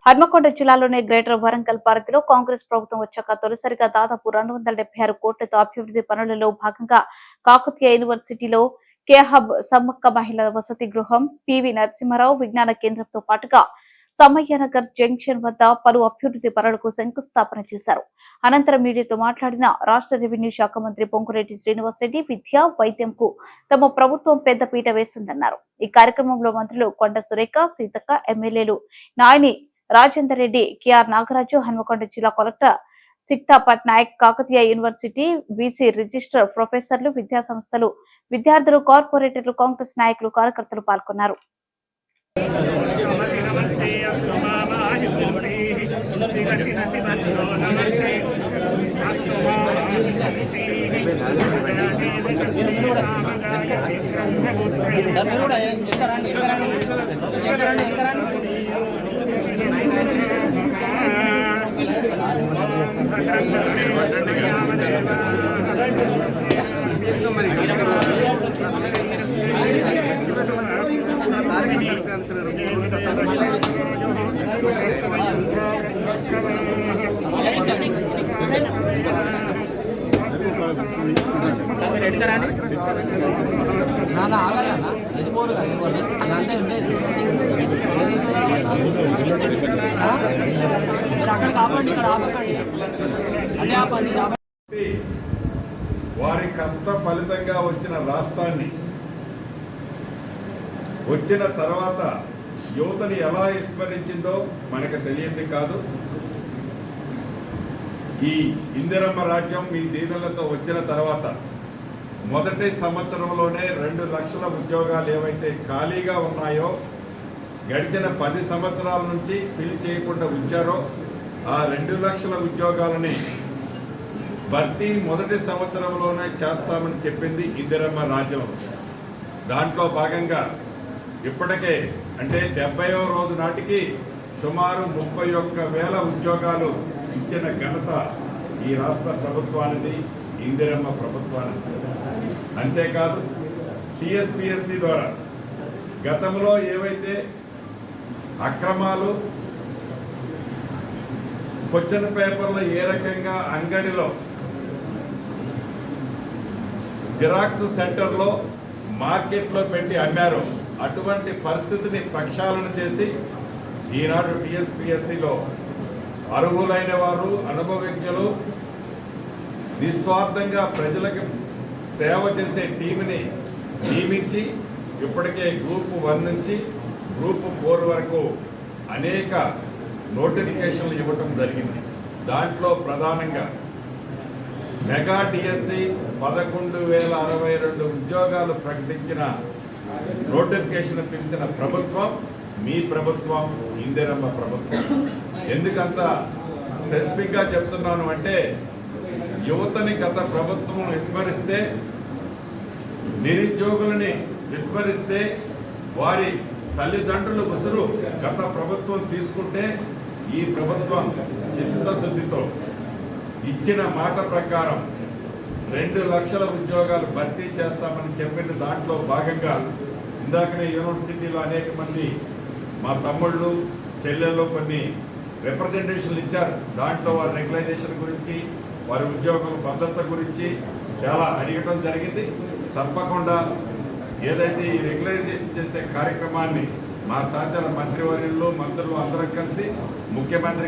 హన్మకొండ జిల్లాలోని గ్రేటర్ వరంగల్ పరిధిలో కాంగ్రెస్ ప్రభుత్వం వచ్చాక తొలిసారిగా దాదాపు 276 కోట్లతో అభివృద్ధి పనులలో భాగంగా కాకతీయ యూనివర్సిటీలో కేహబ్, సమ్మక్క మహిళా వసతి గృహం, పివి నరసింహారావు విజ్ఞాన కేంద్రంతో పాటుగా సమయ్యనగర్ జంక్షన్ వద్ద పలు అభివృద్ధి పనులకు శంకుస్థాపన చేశారు. అనంతరం మీడియాతో మాట్లాడిన రాష్ట్ర రెవెన్యూ శాఖ మంత్రి పొంగులేటి శ్రీనివాసరెడ్డి విద్య, వైద్యంకు తమ ప్రభుత్వం పెద్దపీట వేసిందన్నారు. ఈ కార్యక్రమంలో మంత్రులు కొండ సురేఖ, సీతక్క, ఎమ్మెల్యేలు నాయని రాజేందర్ రెడ్డి, కెఆర్ నాగరాజు, హన్మకొండ జిల్లా collector Sikta Patnaik, Kakatiya university VC register ప్రొఫెసర్లు, విద్యా సంస్థలు, విద్యార్థులు, కార్పొరేటర్లు, కాంగ్రెస్ నాయకులు, కార్యకర్తలు పాల్గొన్నారు. వారి కష్ట ఫలితంగా వచ్చిన రాష్ట్రాన్ని వచ్చిన తర్వాత యువతని ఎలా విస్మరించిందో మనకు తెలియంది కాదు. ఈ ఇందిరమ్మ రాజ్యం మీ దీవెనలతో వచ్చిన తర్వాత మొదటి సంవత్సరంలోనే 2 లక్షల ఉద్యోగాలు ఏవైతే ఖాళీగా ఉన్నాయో, గడిచిన 10 సంవత్సరాల నుంచి ఫిల్ చేయకుండా ఉంచారో ఆ 2 లక్షల ఉద్యోగాలని భర్తీ మొదటి సంవత్సరంలోనే చేస్తామని చెప్పింది ఇందిరమ్మ రాజ్యం. దాంట్లో భాగంగా ఇప్పటికే అంటే 70వ రోజు నాటికి సుమారు 31,000 ఉద్యోగాలు ఇచ్చిన ఘనత ఈ రాష్ట్ర ప్రభుత్వానికి, ఇందిరమ్మ ప్రభుత్వానికి. అంతేకాదు టీఎస్పీఎస్సీ ద్వారా గతంలో ఏవైతే అక్రమాలు, క్వశ్చన్ పేపర్లు ఏ రకంగా అంగడిలో జిరాక్స్ సెంటర్లో మార్కెట్లో పెట్టి అమ్మారో అటువంటి పరిస్థితిని ప్రక్షాళన చేసి ఈనాడు టీఎస్పీఎస్సీలో అర్హులైన వారు, అనుభవజ్ఞులు, నిస్వార్థంగా ప్రజలకు సేవ చేసే టీంని నియమించి ఇప్పటికే గ్రూప్ 1 నుంచి గ్రూప్ 4 వరకు అనేక నోటిఫికేషన్లు ఇవ్వటం జరిగింది. దాంట్లో ప్రధానంగా మెగా డిఎస్సి 11,062 ఉద్యోగాలు ప్రకటించిన నోటిఫికేషన్ పిలిచిన ప్రభుత్వం మీ ప్రభుత్వం, ఇందిరమ్మ ప్రభుత్వం. ఎందుకంత స్పెసిఫిక్గా చెప్తున్నాను అంటే, యువతని గత ప్రభుత్వం విస్మరిస్తే, నిరుద్యోగులని విస్మరిస్తే, వారి తల్లిదండ్రుల ఉసురు గత ప్రభుత్వం తీసుకుంటే, ఈ ప్రభుత్వం చిత్తశుద్ధితో ఇచ్చిన మాట ప్రకారం 2 లక్షల ఉద్యోగాలు భర్తీ చేస్తామని చెప్పిన దాంట్లో భాగంగా ఇందాకనే యూనివర్సిటీలో అనేక మంది మా తమ్ముళ్ళు, చెల్లెళ్ళు కొన్ని రిప్రజెంటేషన్లు ఇచ్చారు. దాంట్లో వారి రెగ్యులైజేషన్ గురించి, వారి ఉద్యోగుల భద్రత గురించి చాలా అడగటం జరిగింది. తప్పకుండా ఏదైతే ఈ రెగ్యులైజేషన్ చేసే కార్యక్రమాన్ని మా సహచర మంత్రివర్యులు, మంత్రులు అందరం కలిసి ముఖ్యమంత్రి